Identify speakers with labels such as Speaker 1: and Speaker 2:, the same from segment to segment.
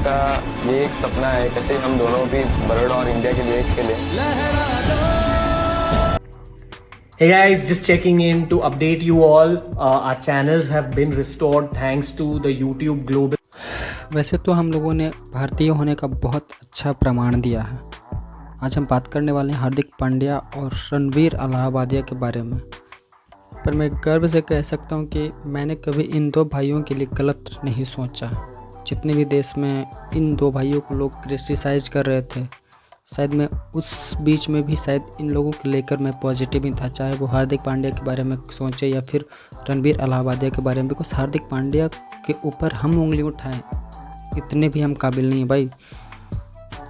Speaker 1: का ये एक सपना है कैसे हम दोनों भी बर्ड और इंडिया के लिए खेलें।
Speaker 2: Hey guys, just checking in to update you all. Our channels have been restored thanks to the YouTube Global.
Speaker 3: वैसे तो हम लोगों ने भारतीय होने का बहुत अच्छा प्रमाण दिया है। आज हम बात करने वाले हैं हार्दिक पांड्या और रणवीर अलाहाबादिया के बारे में। पर मैं गर्व से कह सकता हूं कि मैंने कभी इन दो भाइयों के लिए गलत नहीं सोचा। जितने भी देश में इन दो भाइयों को लोग क्रिटिसाइज कर रहे थे, शायद मैं उस बीच में भी शायद इन लोगों को लेकर मैं पॉजिटिव ही था, चाहे वो हार्दिक पांड्या के बारे में सोचे या फिर रणवीर अलाहाबादिया के बारे में। बिकॉज हार्दिक पांड्या के ऊपर हम उंगली उठाएं इतने भी हम काबिल नहीं है भाई।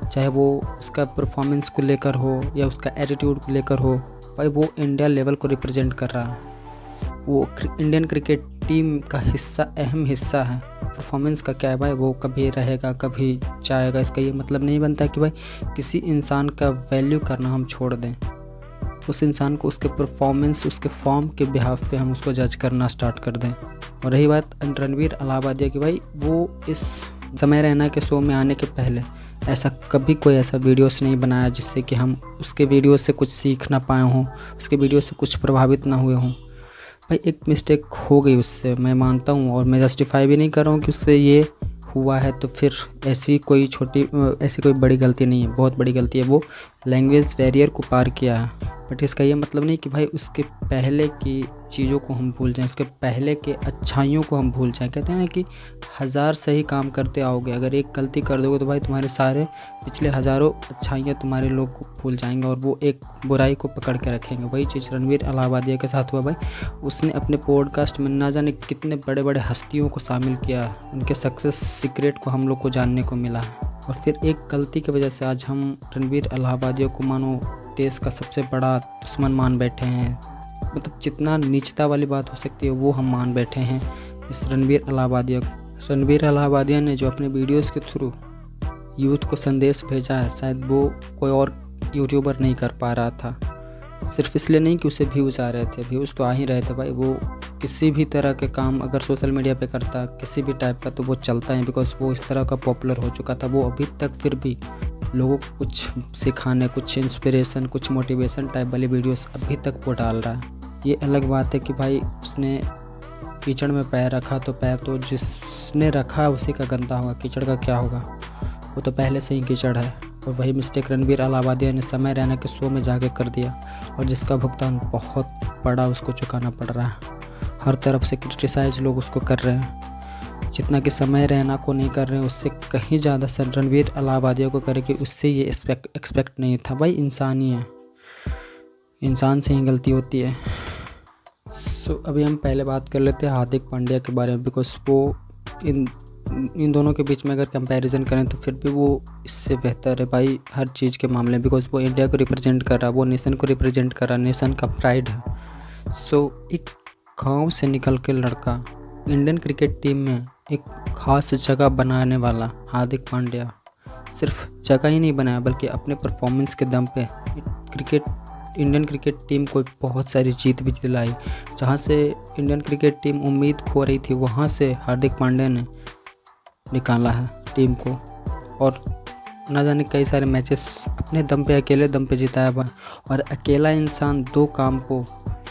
Speaker 3: चाहे वो उसका परफॉर्मेंस को लेकर हो या उसका एटीट्यूड को लेकर हो, भाई वो इंडिया लेवल को रिप्रेजेंट कर रहा है। वो इंडियन क्रिकेट टीम का हिस्सा, अहम हिस्सा है। परफॉर्मेंस का क्या है भाई, वो कभी रहेगा कभी जाएगा। इसका ये मतलब नहीं बनता कि भाई किसी इंसान का वैल्यू करना हम छोड़ दें। उस इंसान को उसके परफॉर्मेंस, उसके फॉर्म के बिहाफ पे हम उसको जज करना स्टार्ट कर दें। और रही बात रणवीर अलाहाबादिया की, भाई वो इस समय रैना के शो में आने के पहले ऐसा कभी कोई ऐसा वीडियोस नहीं बनाया जिससे कि हम उसके वीडियो से कुछ सीख ना पाए हों, उसके वीडियो से कुछ प्रभावित ना हुए हों। भाई एक मिस्टेक हो गई उससे, मैं मानता हूँ, और मैं जस्टिफाई भी नहीं कर रहा हूँ कि उससे ये हुआ है। तो फिर ऐसी कोई बड़ी गलती नहीं है, बहुत बड़ी गलती है। वो लैंग्वेज बैरियर को पार किया है। बट इसका ये मतलब नहीं कि भाई उसके पहले की चीज़ों को हम भूल जाएं, उसके पहले के अच्छाइयों को हम भूल जाएं। कहते हैं ना कि 1000 सही काम करते आओगे, अगर एक गलती कर दोगे तो भाई तुम्हारे सारे पिछले हज़ारों अच्छाइयाँ तुम्हारे लोग को भूल जाएंगे और वो एक बुराई को पकड़ के रखेंगे। वही चीज़ रणवीर अलाहाबादिया के साथ हुआ भाई। उसने अपने पॉडकास्ट में ना जाने कितने बड़े बड़े हस्तियों को शामिल किया, उनके सक्सेस सीक्रेट को हम लोग को जानने को मिला। और फिर एक गलती की वजह से आज हम रणवीर अलाहाबादिया को मानो देश का सबसे बड़ा दुश्मन मान बैठे हैं। मतलब जितना नीचता वाली बात हो सकती है वो हम मान बैठे हैं इस रणवीर अलाहाबादिया को। रणवीर अलाहाबादिया ने जो अपने वीडियोस के थ्रू यूथ को संदेश भेजा है, शायद वो कोई और यूट्यूबर नहीं कर पा रहा था। सिर्फ इसलिए नहीं कि उसे व्यूज़ आ रहे थे, व्यूज़ तो आ ही रहे थे भाई। वो किसी भी तरह के काम अगर सोशल मीडिया पे करता, किसी भी टाइप का, तो वो चलता है। बिकॉज वो इस तरह का पॉपुलर हो चुका था। वो अभी तक फिर भी लोगों को कुछ सिखाने, कुछ इंस्पिरेशन, कुछ मोटिवेशन टाइप वाली वीडियोस अभी तक वो डाल रहा है। ये अलग बात है कि भाई उसने कीचड़ में पैर रखा, तो पैर तो जिसने रखा उसी का गंदा होगा, कीचड़ का क्या होगा, वो तो पहले से ही कीचड़ है। और वही मिस्टेक रणवीर अलाहाबादिया ने समय रैना के शो में जाके कर दिया, और जिसका भुगतान बहुत बड़ा उसको चुकाना पड़ रहा है। हर तरफ से क्रिटिसाइज लोग उसको कर रहे हैं। जितना कि समय रैना को नहीं कर रहे हैं, उससे कहीं ज़्यादा रणवीर अलाहाबादिया को करे कि उससे ये एक्सपेक्ट नहीं था। भाई इंसान ही है, इंसान से ही गलती होती है। अभी हम पहले बात कर लेते हैं हार्दिक पांड्या के बारे में। बिकॉज वो इन दोनों के बीच में अगर कंपैरिजन करें तो फिर भी वो इससे बेहतर है भाई हर चीज़ के मामले में। बिकॉज वो इंडिया को रिप्रेजेंट कर रहा है, वो नेशन को रिप्रेजेंट कर रहा है, नेशन का प्राइड है। एक गाँव से निकल के लड़का इंडियन क्रिकेट टीम में एक ख़ास जगह बनाने वाला हार्दिक पांड्या सिर्फ जगह ही नहीं बनाया, बल्कि अपने परफॉर्मेंस के दम पे इंडियन क्रिकेट टीम को बहुत सारी जीत भी दिलाई। जहाँ से इंडियन क्रिकेट टीम उम्मीद खो रही थी, वहाँ से हार्दिक पांड्या ने निकाला है टीम को। और ना जाने कई सारे मैचेस अपने दम पे, अकेले दम पे जिताया हुआ। और अकेला इंसान दो काम को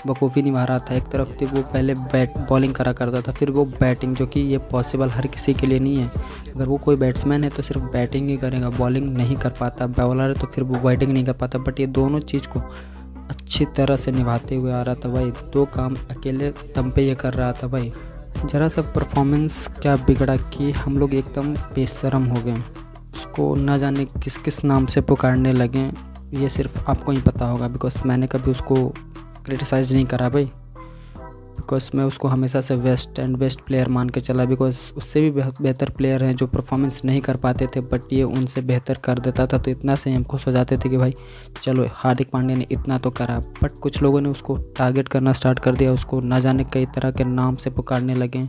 Speaker 3: बखूबी निभा रहा था। एक तरफ थी वो पहले बॉलिंग करा करता था, फिर वो बैटिंग, जो कि ये पॉसिबल हर किसी के लिए नहीं है। अगर वो कोई बैट्समैन है तो सिर्फ बैटिंग ही करेगा, बॉलिंग नहीं कर पाता। बॉलर है तो फिर वो बैटिंग नहीं कर पाता। बट ये दोनों चीज़ को अच्छी तरह से निभाते हुए आ रहा था भाई। दो काम अकेले दम पे ये कर रहा था भाई। ज़रा सा परफॉर्मेंस क्या बिगड़ा कि हम लोग एकदम बेशरम हो गए, उसको ना जाने किस किस नाम से पुकारने लगे। ये सिर्फ आपको ही पता होगा, बिकॉज मैंने कभी उसको क्रिटिसाइज़ नहीं करा भाई। बिकॉज मैं उसको हमेशा से बेस्ट प्लेयर मान के चला। बिकॉज उससे भी बेहतर प्लेयर हैं जो परफॉर्मेंस नहीं कर पाते थे, बट ये उनसे बेहतर कर देता था। तो इतना से हम खुश हो जाते थे कि भाई चलो हार्दिक पांड्या ने इतना तो करा। बट कुछ लोगों ने उसको टारगेट करना स्टार्ट कर दिया, उसको ना जाने कई तरह के नाम से पुकारने लगे,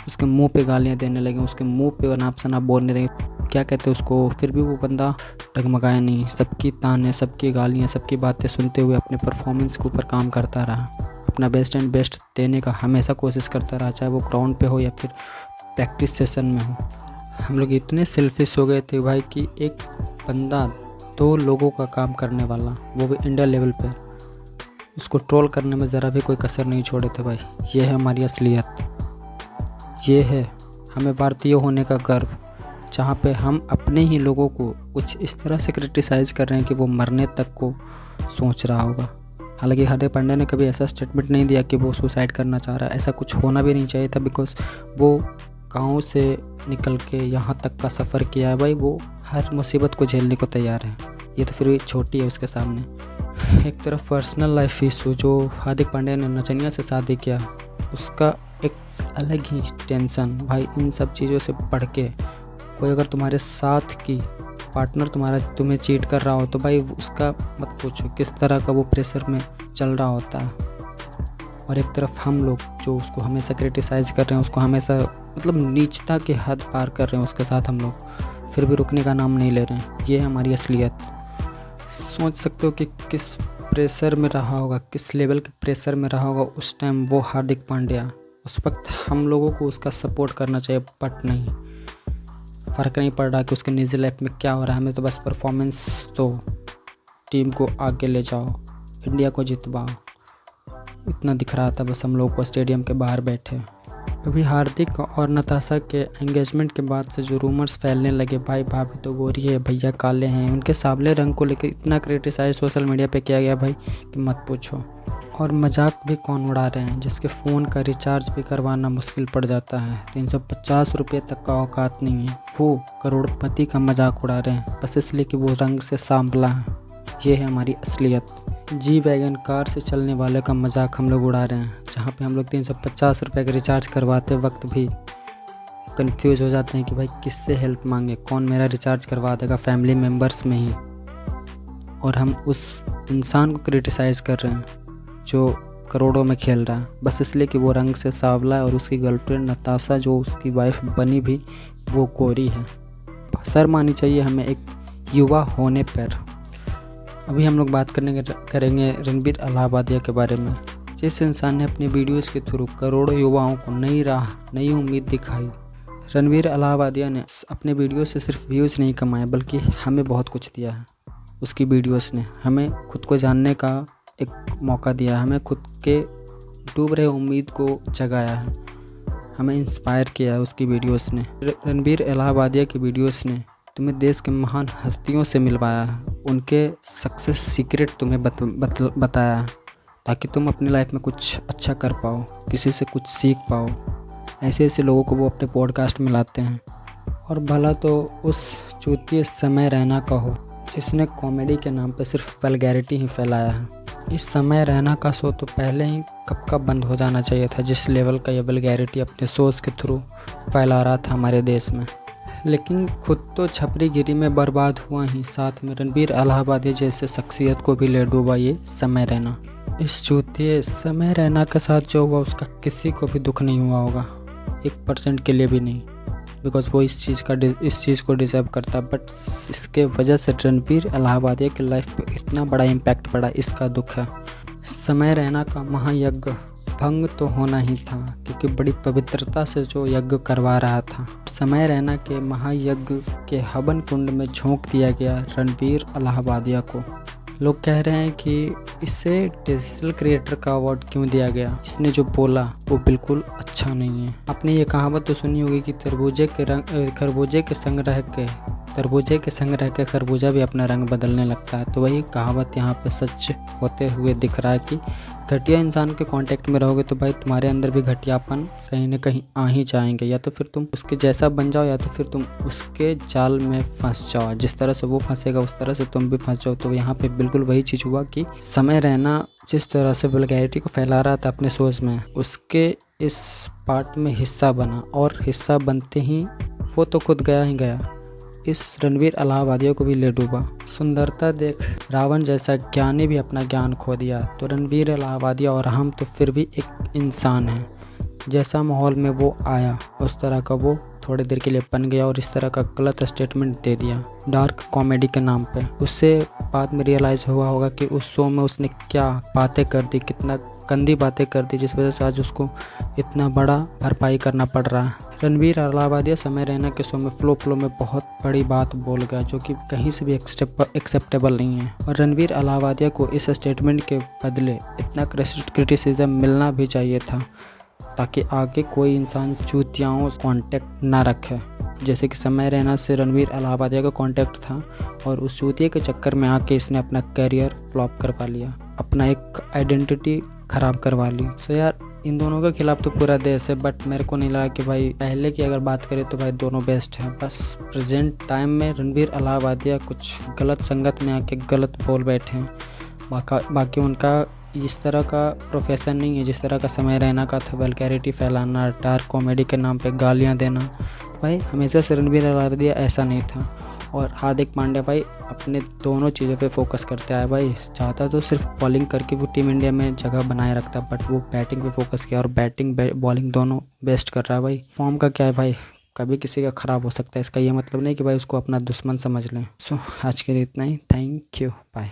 Speaker 3: उसके मुँह पे गालियाँ देने लगे, उसके मुँह पे अनाप शनाप बोलने लगे, क्या कहते हैं उसको। फिर भी वो बंदा डगमगाया नहीं। सबकी ताने, सबकी गालियाँ, सबकी बातें सुनते हुए अपने परफॉर्मेंस के ऊपर काम करता रहा। अपना बेस्ट देने का हमेशा कोशिश करता रहा, चाहे वो ग्राउंड पे हो या फिर प्रैक्टिस सेशन में हो। हम लोग इतने सेल्फिश हो गए थे भाई कि एक बंदा 2 लोगों का काम करने वाला, वो भी इंडिया लेवल पे, उसको ट्रोल करने में ज़रा भी कोई कसर नहीं छोड़े थे भाई। ये है हमारी असलियत, ये है हमें भारतीय होने का गर्व, जहाँ पे हम अपने ही लोगों को कुछ इस तरह से क्रिटिसाइज़ कर रहे हैं कि वो मरने तक को सोच रहा होगा। हालांकि हार्दिक पांड्या ने कभी ऐसा स्टेटमेंट नहीं दिया कि वो सुसाइड करना चाह रहा है, ऐसा कुछ होना भी नहीं चाहिए था, बिकॉज वो गाँव से निकल के यहाँ तक का सफ़र किया है भाई, वो हर मुसीबत को झेलने को तैयार है। ये तो फिर भी छोटी है उसके सामने। एक तरफ पर्सनल लाइफ इशू, जो हार्दिक पांड्या ने नचनिया से शादी किया, उसका एक अलग ही टेंशन भाई। इन सब चीज़ों से बढ़ के कोई अगर तुम्हारे साथ की पार्टनर तुम्हें चीट कर रहा हो तो भाई उसका मत पूछो किस तरह का वो प्रेशर में चल रहा होता है। और एक तरफ हम लोग जो उसको हमेशा क्रिटिसाइज़ कर रहे हैं, उसको हमेशा मतलब नीचता की हद पार कर रहे हैं उसके साथ हम लोग, फिर भी रुकने का नाम नहीं ले रहे हैं। ये है हमारी असलियत। सोच सकते हो कि किस प्रेशर में रहा होगा, किस लेवल के प्रेशर में रहा होगा उस टाइम वो हार्दिक पांड्या। उस वक्त हम लोगों को उसका सपोर्ट करना चाहिए, बट नहीं, फ़र्क नहीं पड़ रहा कि उसके निजी लाइफ में क्या हो रहा है। हमें तो बस परफॉर्मेंस दो, टीम को आगे ले जाओ, इंडिया को जितवाओ, इतना दिख रहा था बस हम लोग को स्टेडियम के बाहर बैठे। कभी हार्दिक और नताशा के एंगेजमेंट के बाद से जो रूमर्स फैलने लगे, भाई भाभी तो गोरी है, भैया काले हैं, उनके सांवले रंग को लेकर इतना क्रिटिसाइज सोशल मीडिया पे किया गया भाई कि मत पूछो। और मजाक भी कौन उड़ा रहे हैं, जिसके फ़ोन का रिचार्ज भी करवाना मुश्किल पड़ जाता है, 350 रुपये तक का औकात नहीं है, वो करोड़पति का मजाक उड़ा रहे हैं बस इसलिए कि वो रंग से सांवला है। ये है हमारी असलियत। जी वैगन कार से चलने वाले का मजाक हम लोग उड़ा रहे हैं, जहाँ पे हम लोग 350 रुपये का रिचार्ज करवाते वक्त भी कंफ्यूज हो जाते हैं कि भाई किससे हेल्प मांगे, कौन मेरा रिचार्ज करवा देगा फैमिली मेम्बर्स में ही। और हम उस इंसान को क्रिटिसाइज़ कर रहे हैं जो करोड़ों में खेल रहा है बस इसलिए कि वो रंग से सांवला है और उसकी गर्लफ्रेंड नताशा जो उसकी वाइफ बनी भी वो गोरी है। शर्म आनी चाहिए हमें एक युवा होने पर। अभी हम लोग बात करेंगे रणबीर अलाहाबादिया के बारे में, जिस इंसान ने अपनी वीडियोस के थ्रू करोड़ों युवाओं को नई राह, नई उम्मीद दिखाई। रणबीर अलाहाबादिया ने अपने वीडियो से सिर्फ व्यूज़ नहीं कमाए बल्कि हमें बहुत कुछ दिया है। उसकी वीडियोस ने हमें खुद को जानने का एक मौका दिया, हमें खुद के डूब रहे उम्मीद को जगाया है, हमें इंस्पायर किया है उसकी वीडियोस ने। रणबीर अलाहाबादिया की वीडियोस ने तुम्हें देश के महान हस्तियों से मिलवाया है, उनके सक्सेस सीक्रेट तुम्हें बताया है ताकि तुम अपनी लाइफ में कुछ अच्छा कर पाओ, किसी से कुछ सीख पाओ। ऐसे ऐसे लोगों को वो अपने पॉडकास्ट में लाते हैं। और भला तो उस चूतिए समय रैना का हो जिसने कॉमेडी के नाम पे सिर्फ वल्गैरिटी ही फैलाया है। इस समय रैना का शो तो पहले ही कब का बंद हो जाना चाहिए था, जिस लेवल का ये वल्गैरिटी अपने शोज़ के थ्रू फैला रहा था हमारे देश में। लेकिन खुद तो छपरीगिरी में बर्बाद हुआ ही, साथ में रणबीर अलाहाबादी जैसे शख्सियत को भी ले डूबा ये समय रैना। इस चूतिए समय रैना के साथ जो हुआ उसका किसी को भी दुख नहीं हुआ होगा, 1% के लिए भी नहीं, बिकॉज वो इस चीज़ को डिज़र्व करता। बट इसके वजह से रणबीर अलाहाबादी की लाइफ पे इतना बड़ा इम्पैक्ट पड़ा, इसका दुख है। समय रैना का महायज्ञ भंग तो होना ही था क्योंकि बड़ी पवित्रता से जो यज्ञ करवा रहा था। समय रैना के महायज्ञ के हवन कुंड में झोंक दिया गया रणबीर अलाहाबादिया को। लोग कह रहे हैं कि इसे डिजिटल क्रिएटर का अवार्ड क्यों दिया गया। इसने जो बोला वो बिल्कुल अच्छा नहीं है। आपने ये कहावत तो सुनी होगी कि खरबूजे के संग रह के खरबूजा भी अपना रंग बदलने लगता है। तो वही कहावत यहाँ पे सच होते हुए दिख रहा है कि घटिया इंसान के कांटेक्ट में रहोगे तो भाई तुम्हारे अंदर भी घटियापन कहीं ना कहीं आ ही जाएंगे। या तो फिर तुम उसके जैसा बन जाओ या तो फिर तुम उसके जाल में फंस जाओ। जिस तरह से वो फंसेगा उस तरह से तुम भी फंस जाओ। तो यहाँ पे बिल्कुल वही चीज़ हुआ कि समय रैना जिस तरह से वल्गैरिटी को फैला रहा था अपने सोच में, उसके इस पार्ट में हिस्सा बना और हिस्सा बनते ही वो तो खुद गया ही गया, इस रणबीर अलाहाबादिया को भी ले डूबा। सुंदरता देख रावण जैसा ज्ञानी भी अपना ज्ञान खो दिया। तो रणबीर अलाहाबादिया और हम तो फिर भी एक इंसान हैं। जैसा माहौल में वो आया उस तरह का वो थोड़ी देर के लिए बन गया और इस तरह का गलत स्टेटमेंट दे दिया डार्क कॉमेडी के नाम पे। उससे बाद में रियलाइज़ हुआ होगा कि उस शो में उसने क्या बातें कर दी, कितना गंदी बातें कर दी, जिस वजह से आज उसको इतना बड़ा भरपाई करना पड़ रहा है। रणवीर अलाहाबादिया समय रैना के शो में फ्लो में बहुत बड़ी बात बोल गया, जो कि कहीं से भी एक्सेप्टेबल नहीं है। और रणवीर अलाहाबादिया को इस स्टेटमेंट के बदले इतना क्रिटिसिज्म मिलना भी चाहिए था, ताकि आगे कोई इंसान चूतियाओं से कांटेक्ट ना रखे। जैसे कि समय रैना से रणवीर अलाहाबादिया का कांटेक्ट था, और उस चूतिया के चक्कर में आके इसने अपना करियर फ्लॉप करवा लिया, अपना एक आइडेंटिटी ख़राब करवा ली। तो यार इन दोनों के खिलाफ तो पूरा देश है, बट मेरे को नहीं लगा कि भाई पहले की अगर बात करें तो भाई दोनों बेस्ट हैं। बस प्रेजेंट टाइम में रणवीर अलाहाबादिया कुछ गलत संगत में आके गलत बोल बैठे हैं। बाकी उनका इस तरह का प्रोफेशन नहीं है जिस तरह का समय रैना का था, वल्गैरिटी फैलाना, डार्क कॉमेडी के नाम पे गालियां देना। भाई हमेशा से रणवीर अलाहाबादिया ऐसा नहीं था। और हार्दिक पांड्या भाई अपने दोनों चीज़ों पे फोकस करते आए। भाई चाहता तो सिर्फ बॉलिंग करके वो टीम इंडिया में जगह बनाए रखता, बट वो बैटिंग पे फोकस किया, और बैटिंग बॉलिंग दोनों बेस्ट कर रहा है। भाई फॉर्म का क्या है भाई, कभी किसी का ख़राब हो सकता है, इसका ये मतलब नहीं कि भाई उसको अपना दुश्मन समझ लें। सो आज के लिए इतना ही। Thank you, bye.